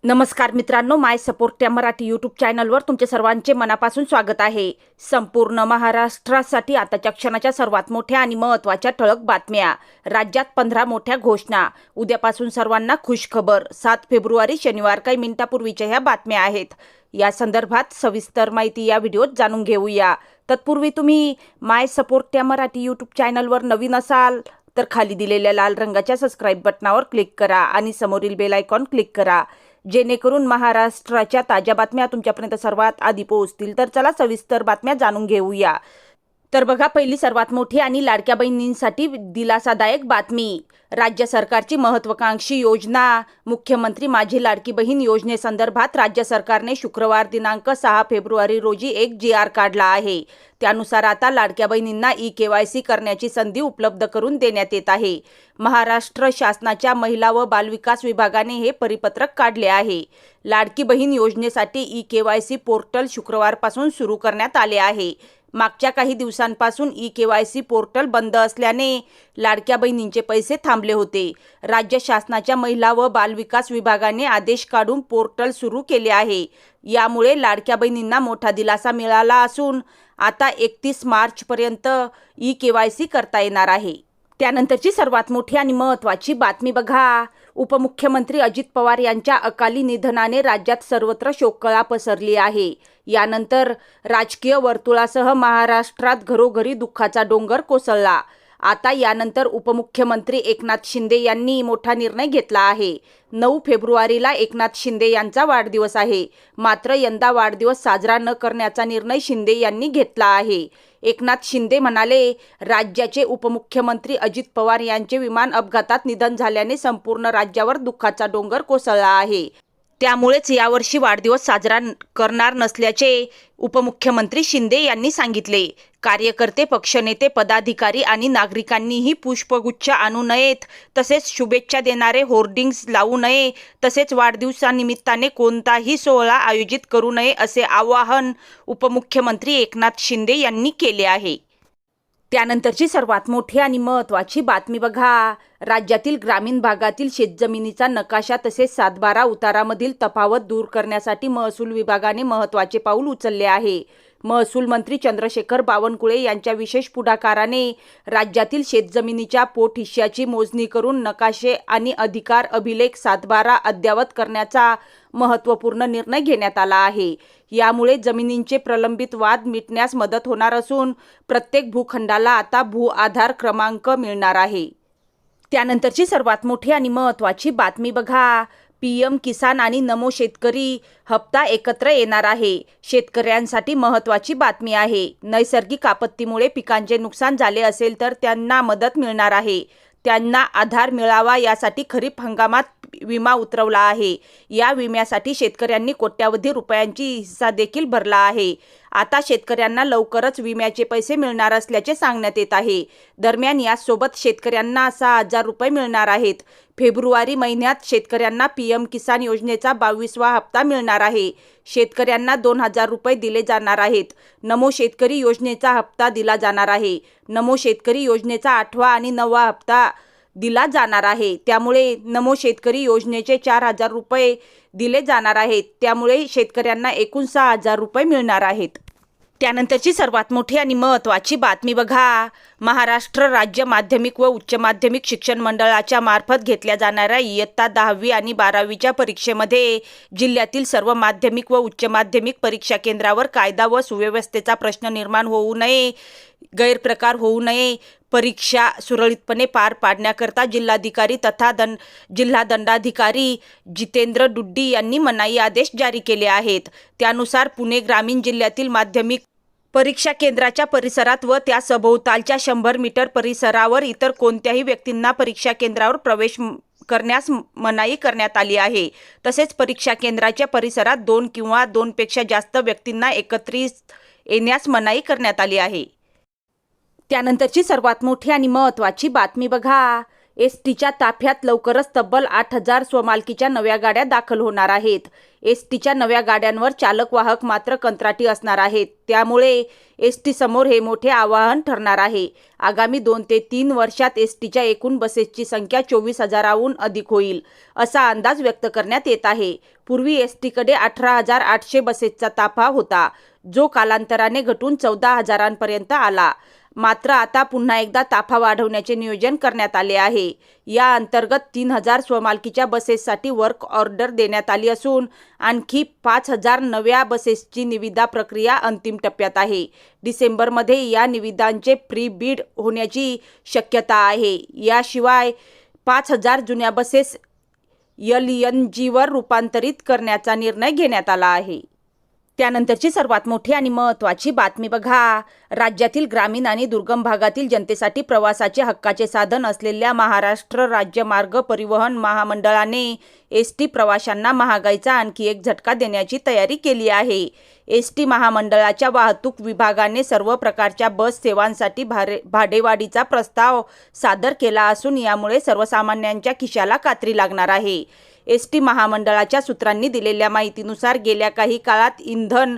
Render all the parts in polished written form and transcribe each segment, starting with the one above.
नमस्कार मित्रांनो, माय support Marathi YouTube चॅनलवर तुमचे सर्वांचे मनापासून स्वागत आहे। संपूर्ण महाराष्ट्रासाठी आताच्या क्षणाच्या सर्वात मोठ्या आणि महत्त्वाच्या ठळक बातम्या। राज्यात 15 मोठ्या घोषणा। उद्यापासून सर्वांना खुशखबर। 7 फेब्रुवारी शनिवार काही मिनिटापूर्वीच्या ह्या बातम्या आहेत। या संदर्भात सविस्तर माहिती या व्हिडिओत जाणून घेऊया। तत्पूर्वी तुम्ही माय सपोर्ट मराठी यूट्यूब चॅनलवर नवीन असाल तर खाली दिलेल्या लाल रंगाच्या सबस्क्राइब बटनावर क्लिक करा आणि समोरील बेल आयकॉन क्लिक करा, जेणेकरून महाराष्ट्राच्या ताज्या बातम्या तुमच्यापर्यंत सर्वात आधी पोहोचतील। तर चला सविस्तर बातम्या जाणून घेऊया। तर बघा, पहिली सर्वात मोठी आणि लाडक्या बहिणींसाठी दिलासादायक बातमी। राज्य सरकारची महत्त्वाकांक्षी योजना मुख्यमंत्री माझी लाडकी बहीण योजनेसंदर्भात राज्य सरकारने शुक्रवार दिनांक 6 फेब्रुवारी रोजी एक GR काढला आहे। त्यानुसार आता लाडक्या बहिणींना ई-KYC करण्याची संधी उपलब्ध करून देण्यात येत आहे। महाराष्ट्र शासनाच्या महिला व बालविकास विभागाने हे परिपत्रक काढले आहे। लाडकी बहीण योजनेसाठी ई-KYC पोर्टल शुक्रवारपासून सुरू करण्यात आले आहे। मागच्या काही दिवसांपासून ई-KYC पोर्टल बंद असल्याने लाडक्या बहिणींचे पैसे थांबले होते। राज्य शासनाच्या महिला व बालविकास विभागाने आदेश काढून पोर्टल सुरू केले आहे। यामुळे लाडक्या बहिणींना मोठा दिलासा मिळाला असून आता 31 मार्चपर्यंत ई-KYC करता येणार आहे। त्यानंतरची सर्वात मोठी आणि महत्त्वाची बातमी बघा। उपमुख्यमंत्री अजित पवार यांच्या अकाली निधनाने राज्यात सर्वत्र शोककळा पसरली आहे। यानंतर राजकीय वर्तुळासह महाराष्ट्रात घरोघरी दुःखाचा डोंगर कोसळला। आता यानंतर उपमुख्यमंत्री एकनाथ शिंदे यांनी मोठा निर्णय घेतला आहे। 9 फेब्रुवारीला एकनाथ शिंदे यांचा वाढदिवस आहे। मात्र यंदा वाढदिवस साजरा न करण्याचा निर्णय शिंदे यांनी घेतला आहे। एकनाथ शिंदे म्हणाले, राज्याचे उपमुख्यमंत्री अजित पवार यांचे विमान अपघातात निधन झाल्याने संपूर्ण राज्यावर दुःखाचा डोंगर कोसळला आहे। त्यामुळेच यावर्षी वाढदिवस साजरा करणार नसल्याचे उपमुख्यमंत्री शिंदे यांनी सांगितले। कार्यकर्ते, पक्षनेते, पदाधिकारी आणि नागरिकांनीही पुष्पगुच्छ आणू नयेत, तसेच शुभेच्छा देणारे होर्डिंग्ज लावू नये, तसेच वाढदिवसानिमित्ताने कोणताही सोहळा आयोजित करू नये असे आवाहन उपमुख्यमंत्री एकनाथ शिंदे यांनी केले आहे। त्यानंतरची सर्वात मोठी आणि महत्त्वाची बातमी बघा। राज्यातील ग्रामीण भागातील शेतजमिनीचा नकाशा तसेच 7/12 उतारामधील तफावत दूर करण्यासाठी महसूल विभागाने महत्त्वाचे पाऊल उचलले आहे। महसूल मंत्री चंद्रशेखर बावनकुळे यांच्या विशेष पुढाकाराने राज्यातील शेतजमिनीच्या पोट हिश्श्याची मोजणी करून नकाशे आणि अधिकार अभिलेख 7/12 अद्ययावत करण्याचा महत्त्वपूर्ण निर्णय घेण्यात आला आहे। यामुळे जमिनींचे प्रलंबित वाद मिटण्यास मदत होणार असून प्रत्येक भूखंडाला आता भू आधार क्रमांक मिळणार आहे। त्यानंतरची सर्वात मोठी आणि महत्त्वाची बातमी बघा। PM किसान आणि नमो शेतकरी हप्ता एकत्र येणार आहे। शेतकऱ्यांसाठी महत्त्वाची बातमी आहे। नैसर्गिक आपत्तीमुळे पिकांचे नुकसान झाले असेल तर त्यांना मदत मिळणार आहे। त्यांना आधार मिळावा यासाठी खरीप हंगामात विमा उतरवला आहे। या विम्यासाठी शेतकऱ्यांनी कोट्यावधी रुपयांची हिस्सा देखील भरला आहे। आता शेतकऱ्यांना लवकरच विम्याचे पैसे मिळणार असल्याचे सांगण्यात येत आहे। दरम्यान यासोबत शेतकऱ्यांना 6,000 रुपये मिळणार आहेत। फेब्रुवारी महिन्यात शेतकऱ्यांना PM किसान योजनेचा 22वा हप्ता मिळणार आहे। शेतकऱ्यांना 2,000 रुपये दिले जाणार आहेत। नमो शेतकरी योजनेचा हप्ता दिला जाणार आहे। नमो शेतकरी योजनेचा 8वा आणि 9वा हप्ता दिला जाणार आहे। त्यामुळे नमो शेतकरी योजनेचे 4,000 रुपये दिले जाणार आहेत। त्यामुळे शेतकऱ्यांना एकूण 6,000 रुपये मिळणार आहेत। त्यानंतरची सर्वात मोठी आणि महत्त्वाची बातमी बघा। महाराष्ट्र राज्य माध्यमिक व उच्च माध्यमिक शिक्षण मंडळाच्या मार्फत घेतल्या जाणाऱ्या इयत्ता 10वी आणि 12वीच्या परीक्षेमध्ये जिल्ह्यातील सर्व माध्यमिक व उच्च माध्यमिक परीक्षा केंद्रावर कायदा व सुव्यवस्थेचा प्रश्न निर्माण होऊ नये, गैरप्रकार होऊ नये, परीक्षा सुरळीतपणे पार पाडण्याकरता जिल्हाधिकारी तथा जिल्हा दंडाधिकारी जितेंद्र डुड्डी यांनी मनाई आदेश जारी केले आहेत। त्यानुसार पुणे ग्रामीण जिल्ह्यातील माध्यमिक परीक्षा केंद्राच्या परिसरात व त्या सभोवतालच्या 100 मीटर परिसरावर इतर कोणत्याही व्यक्तींना परीक्षा केंद्रावर प्रवेश करण्यास मनाई करण्यात आली आहे। तसेच परीक्षा केंद्राच्या परिसरात 2 किंवा 2 पेक्षा जास्त व्यक्तींना एकत्रित येण्यास मनाई करण्यात आली आहे। त्यानंतरची सर्वात मोठी आणि महत्त्वाची बातमी बघा। एसटीच्या ताफ्यात लवकरच तब्बल 8,000 स्वमालकीच्या नव्या गाड्या दाखल होणार आहेत. एसटीच्या नव्या गाड्यांवर चालक वाहक मात्र कंत्राटी असणार आहेत. त्यामुळे एसटी समोर हे मोठे आव्हान ठरणार आहे. आगामी 2 ते 3 वर्षात एसटीच्या एकूण बसेसची संख्या 24,000हून अधिक होईल, असा अंदाज व्यक्त करण्यात येत आहे. पूर्वी एसटीकडे 18,800 बसेसचा ताफा होता, जो कालांतराने घटून 14,000पर्यंत आला. मात्र आता पुन्हा एकदा ताफा वाढवण्याचे नियोजन करण्यात आले आहे. या अंतर्गत 3,000 स्वमालकीच्या बसेससाठी वर्क ऑर्डर देण्यात आली असून आणखी 5,000 नव्या बसेसची निविदा प्रक्रिया अंतिम टप्प्यात आहे. डिसेंबरमध्ये या निविदांचे प्री बीड होण्याची शक्यता आहे. याशिवाय 5,000 जुन्या बसेस LNGवर रूपांतरित करण्याचा निर्णय घेण्यात आला आहे. त्यानंतरची सर्वात मोठी आणि महत्त्वाची बातमी बघा. राज्यातील ग्रामीण आणि दुर्गम भागातील जनतेसाठी प्रवासाचे हक्काचे साधन असलेल्या महाराष्ट्र राज्य मार्ग परिवहन महामंडळाने एसटी प्रवाशांना महागाईचा आणखी एक झटका देण्याची तयारी केली आहे. एसटी महामंडळाच्या वाहतूक विभागाने सर्व प्रकारच्या बस सेवांसाठी भाडेवाढीचा प्रस्ताव सादर केला असून यामुळे सर्वसामान्यांच्या खिशाला कात्री लागणार आहे. एसटी महामंडळाच्या सूत्रांनी दिलेल्या माहितीनुसार गेल्या काही काळात इंधन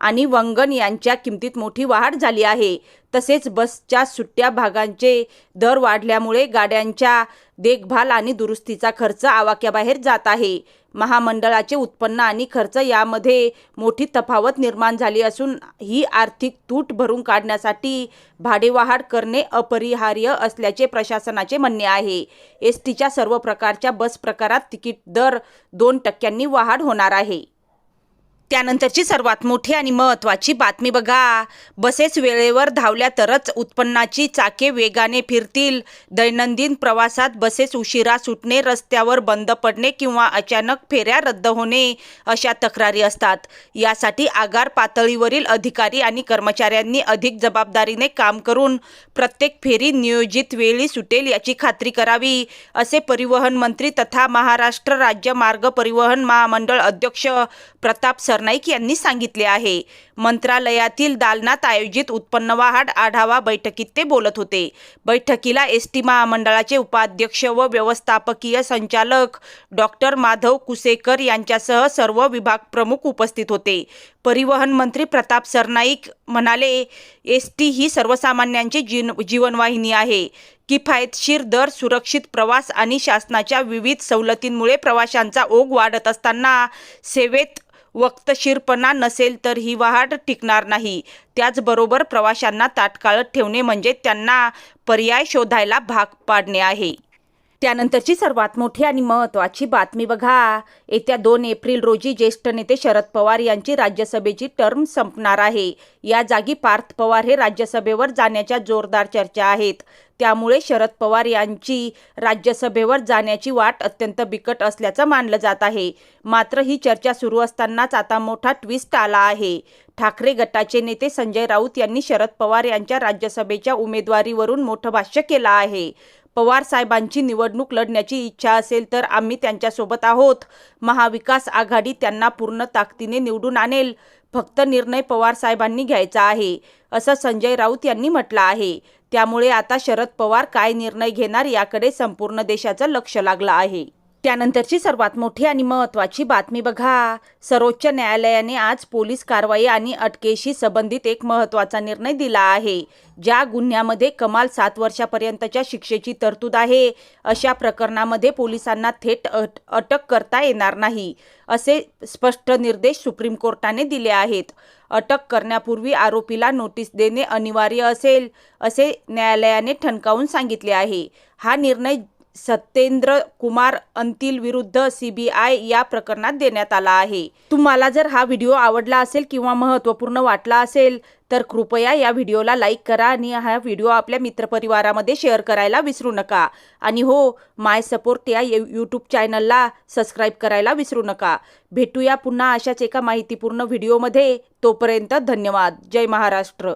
आणि वंगण यांच्या किमतीत मोठी वाढ झाली आहे. तसेच बसच्या सुट्ट्या भागांचे दर वाढल्यामुळे गाड्यांच्या देखभाल आणि दुरुस्तीचा खर्च आवाक्याबाहेर जात आहे. महामंडळाचे उत्पन्न आणि खर्च यामध्ये मोठी तफावत निर्माण झाली असून ही आर्थिक तूट भरून काढण्यासाठी भाडेवाढ करणे अपरिहार्य असल्याचे प्रशासनाचे म्हणणे आहे. एसटीच्या सर्व प्रकारच्या बस प्रकारात तिकीट दर 2% वाढ होणार आहे. त्यानंतरची सर्वात मोठी आणि महत्त्वाची बातमी बघा. बसेस वेळेवर धावल्या तरच उत्पन्नाची चाके वेगाने फिरतील. दैनंदिन प्रवासात बसेस उशिरा सुटणे, रस्त्यावर बंद पडणे किंवा अचानक फेऱ्या रद्द होणे अशा तक्रारी असतात. यासाठी आगार पातळीवरील अधिकारी आणि कर्मचाऱ्यांनी अधिक जबाबदारीने काम करून प्रत्येक फेरी नियोजित वेळी सुटेल याची खात्री करावी, असे परिवहन मंत्री तथा महाराष्ट्र राज्य मार्ग परिवहन महामंडळ अध्यक्ष प्रताप सरनाईक यांनी सांगितले आहे. मंत्रालयातील दालनात आयोजित उत्पन्न वाढ आढावा बैठकीत ते बोलत होते. बैठकीला एसटी महामंडळाचे उपाध्यक्ष व व्यवस्थापकीय संचालक डॉक्टर माधव कुसेकर यांच्यासह सर्व विभाग प्रमुख उपस्थित होते. परिवहन मंत्री प्रताप सरनाईक म्हणाले, एसटी ही सर्वसामान्यांची जीवनवाहिनी आहे. किफायतशीर दर, सुरक्षित प्रवास आणि शासनाच्या विविध सवलतींमुळे प्रवाशांचा ओघ वाढत असताना सेवेत वक्तशीरपणा नसेल तर ही वाढ टिकणार नाही. त्याचबरोबर प्रवाशांना ताटकळत ठेवणे म्हणजे त्यांना पर्याय शोधायला भाग पाडणे आहे. त्यानंतरची सर्वात मोठी आणि महत्त्वाची बातमी बघा. येत्या 2 एप्रिल रोजी ज्येष्ठ नेते शरद पवार यांची राज्यसभेची टर्म संपणार आहे. या जागी पार्थ पवार हे राज्यसभेवर जाण्याच्या जोरदार चर्चा आहेत. त्यामुळे शरद पवार यांची राज्यसभेवर जाण्याची वाट अत्यंत बिकट असल्याचं मानलं जात आहे. मात्र ही चर्चा सुरू असतानाच आता मोठा ट्विस्ट आला आहे. ठाकरे गटाचे नेते संजय राऊत यांनी शरद पवार यांच्या राज्यसभेच्या उमेदवारीवरून मोठं भाष्य केलं आहे. पवार साहेबांची निवडणूक लढण्याची इच्छा असेल तर आम्ही त्यांच्यासोबत आहोत. महाविकास आघाडी त्यांना पूर्ण ताकदीने निवडून आणेल. फक्त निर्णय पवार साहेबांनी घ्यायचा आहे, असं संजय राऊत यांनी म्हटलं आहे. त्यामुळे आता शरद पवार काय निर्णय घेणार याकडे संपूर्ण देशाचं लक्ष लागलं आहे. त्यानंतरची सर्वात मोठी आणि महत्त्वाची बातमी बघा. सर्वोच्च न्यायालयाने आज पोलीस कारवाई आणि अटकेशी संबंधित एक महत्त्वाचा निर्णय दिला आहे. ज्या गुन्ह्यामध्ये कमाल 7 वर्षापर्यंतच्या शिक्षेची तरतूद आहे अशा प्रकरणामध्ये पोलिसांना थेट अटक करता येणार नाही, असे स्पष्ट निर्देश सुप्रीम कोर्टाने दिले आहेत. अटक करण्यापूर्वी आरोपीला नोटीस देणे अनिवार्य असेल, असे न्यायालयाने ठणकावून सांगितले आहे. हा निर्णय सत्येंद्र कुमार अंतिल विरुद्ध CBI या प्रकरणात देण्यात आला आहे. तुम्हाला जर हा व्हिडिओ आवडला असेल किंवा महत्त्वपूर्ण वाटला असेल तर कृपया या व्हिडिओला लाईक करा आणि हा व्हिडिओ आपल्या मित्रपरिवारामध्ये शेअर करायला विसरू नका. आणि हो, माय सपोर्ट या यूट्यूब चॅनलला सबस्क्राईब करायला विसरू नका. भेटूया पुन्हा अशाच एका माहितीपूर्ण व्हिडिओमध्ये. तोपर्यंत धन्यवाद. जय महाराष्ट्र.